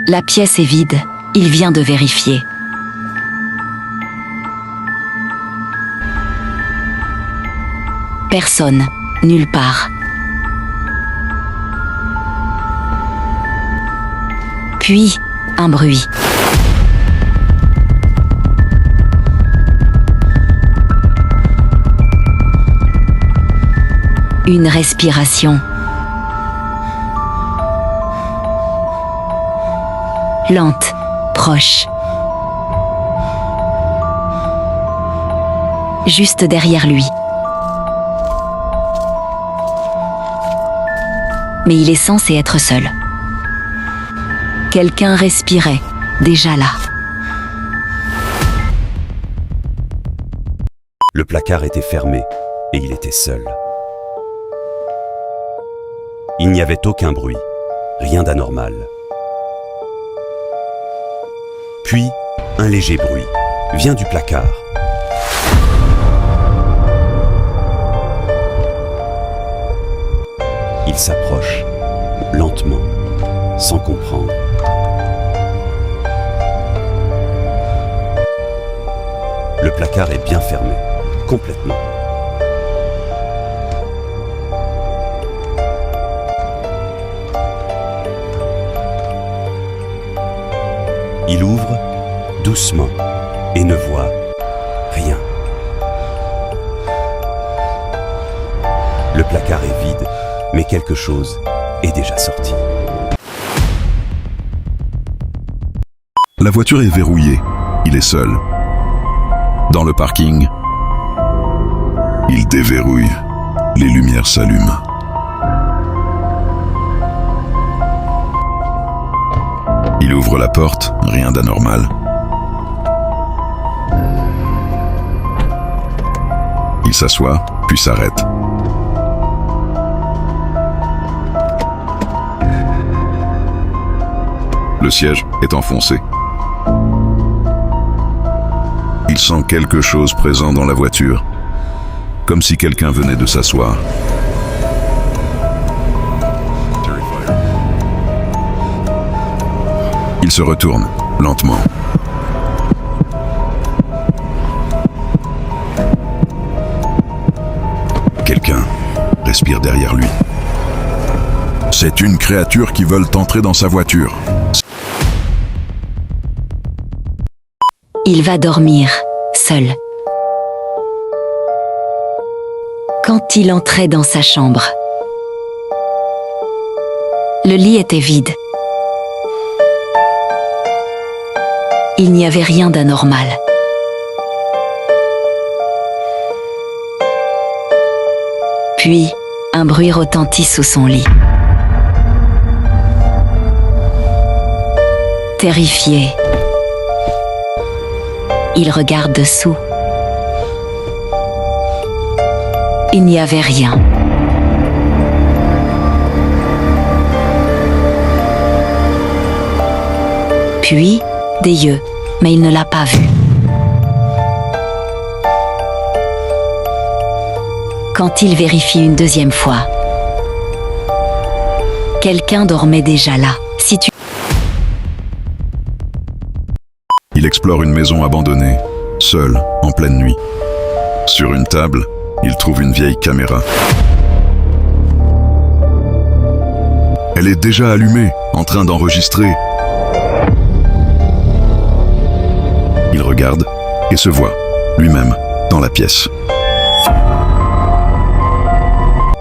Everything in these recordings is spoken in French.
La pièce est vide, il vient de vérifier. Personne, nulle part. Puis, un bruit. Une respiration. Lente, proche. Juste derrière lui. Mais il est censé être seul. Quelqu'un respirait, déjà là. Le placard était fermé et il était seul. Il n'y avait aucun bruit, rien d'anormal. Puis, un léger bruit vient du placard. Il s'approche, lentement, sans comprendre. Le placard est bien fermé, complètement. Il ouvre doucement et ne voit rien. Le placard est vide, mais quelque chose est déjà sorti. La voiture est verrouillée. Il est seul. Dans le parking, il déverrouille. Les lumières s'allument. Il ouvre la porte, rien d'anormal. Il s'assoit, puis s'arrête. Le siège est enfoncé. Il sent quelque chose présent dans la voiture, comme si quelqu'un venait de s'asseoir. Il se retourne, lentement. Quelqu'un respire derrière lui. C'est une créature qui veut entrer dans sa voiture. Il va dormir, seul. Quand il entrait dans sa chambre, le lit était vide. Il n'y avait rien d'anormal. Puis, un bruit retentit sous son lit. Terrifié, il regarde dessous. Il n'y avait rien. Puis, des yeux, mais il ne l'a pas vu. Quand il vérifie une deuxième fois, quelqu'un dormait déjà là. Il explore une maison abandonnée, seul, en pleine nuit. Sur une table, il trouve une vieille caméra. Elle est déjà allumée, en train d'enregistrer. Il regarde et se voit, lui-même, dans la pièce.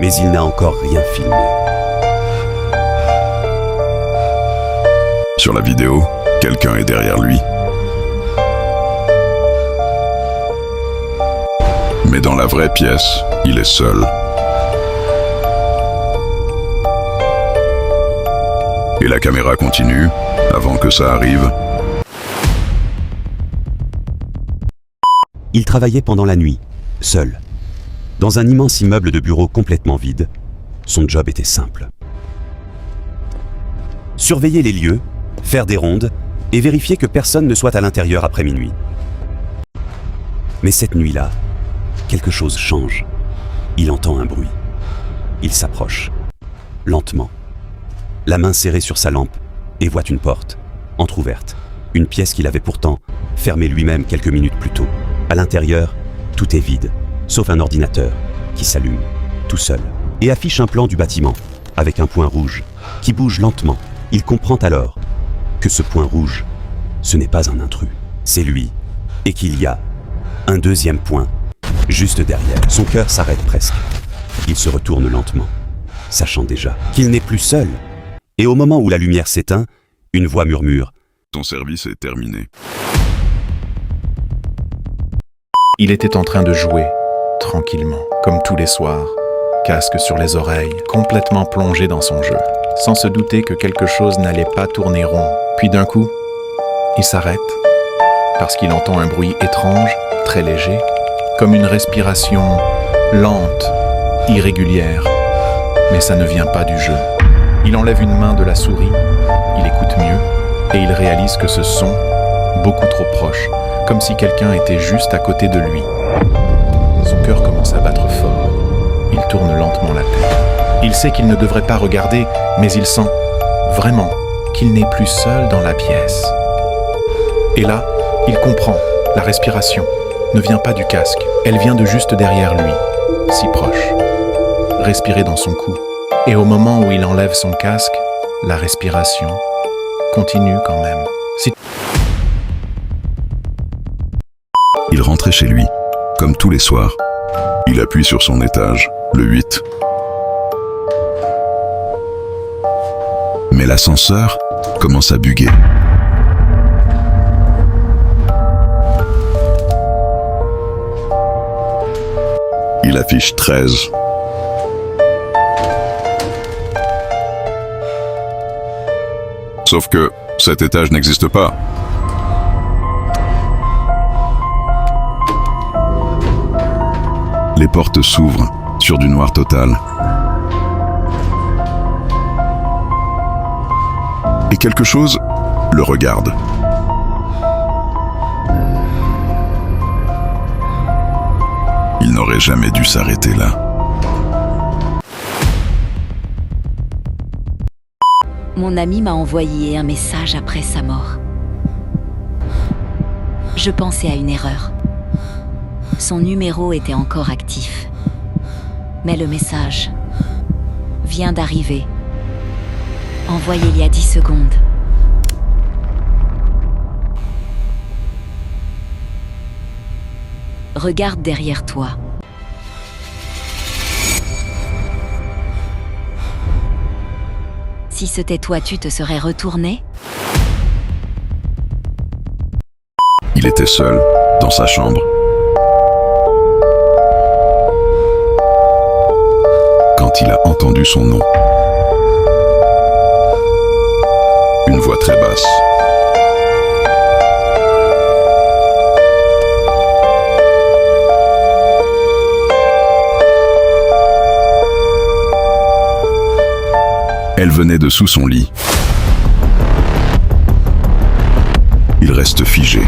Mais il n'a encore rien filmé. Sur la vidéo, quelqu'un est derrière lui. Mais dans la vraie pièce, il est seul. Et la caméra continue, avant que ça arrive. Il travaillait pendant la nuit, seul. Dans un immense immeuble de bureaux complètement vide, son job était simple. Surveiller les lieux, faire des rondes et vérifier que personne ne soit à l'intérieur après minuit. Mais cette nuit-là, quelque chose change. Il entend un bruit. Il s'approche, lentement, la main serrée sur sa lampe, et voit une porte entr'ouverte. Une pièce qu'il avait pourtant fermée lui-même quelques minutes plus tôt. À l'intérieur, tout est vide, sauf un ordinateur qui s'allume, tout seul, et affiche un plan du bâtiment, avec un point rouge, qui bouge lentement. Il comprend alors que ce point rouge, ce n'est pas un intrus, c'est lui, et qu'il y a un deuxième point, juste derrière. Son cœur s'arrête presque. Il se retourne lentement, sachant déjà qu'il n'est plus seul. Et au moment où la lumière s'éteint, une voix murmure « Ton service est terminé. » Il était en train de jouer, tranquillement, comme tous les soirs, casque sur les oreilles, complètement plongé dans son jeu, sans se douter que quelque chose n'allait pas tourner rond. Puis d'un coup, il s'arrête, parce qu'il entend un bruit étrange, très léger, comme une respiration lente, irrégulière, mais ça ne vient pas du jeu. Il enlève une main de la souris, il écoute mieux, et il réalise que ce son, beaucoup trop proche, comme si quelqu'un était juste à côté de lui. Son cœur commence à battre fort. Il tourne lentement la tête. Il sait qu'il ne devrait pas regarder, mais il sent, vraiment, qu'il n'est plus seul dans la pièce. Et là, il comprend, la respiration ne vient pas du casque, elle vient de juste derrière lui, si proche. Respirer dans son cou. Et au moment où il enlève son casque, la respiration continue quand même. Il rentrait chez lui, comme tous les soirs. Il appuie sur son étage, le 8. Mais l'ascenseur commence à bugger. Il affiche 13. Sauf que cet étage n'existe pas. Les portes s'ouvrent sur du noir total. Et quelque chose le regarde. Il n'aurait jamais dû s'arrêter là. Mon ami m'a envoyé un message après sa mort. Je pensais à une erreur. Son numéro était encore actif. Mais le message vient d'arriver. Envoyé il y a 10 secondes. Regarde derrière toi. Si c'était toi, tu te serais retourné? Il était seul, dans sa chambre. Quand il a entendu son nom. Une voix très basse. Elle venait de sous son lit. Il reste figé.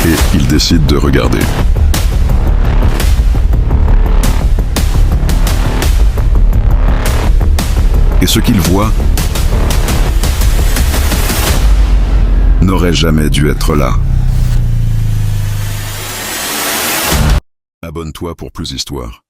Et il décide de regarder. Et ce qu'il voit n'aurait jamais dû être là. Abonne-toi pour plus d'histoires.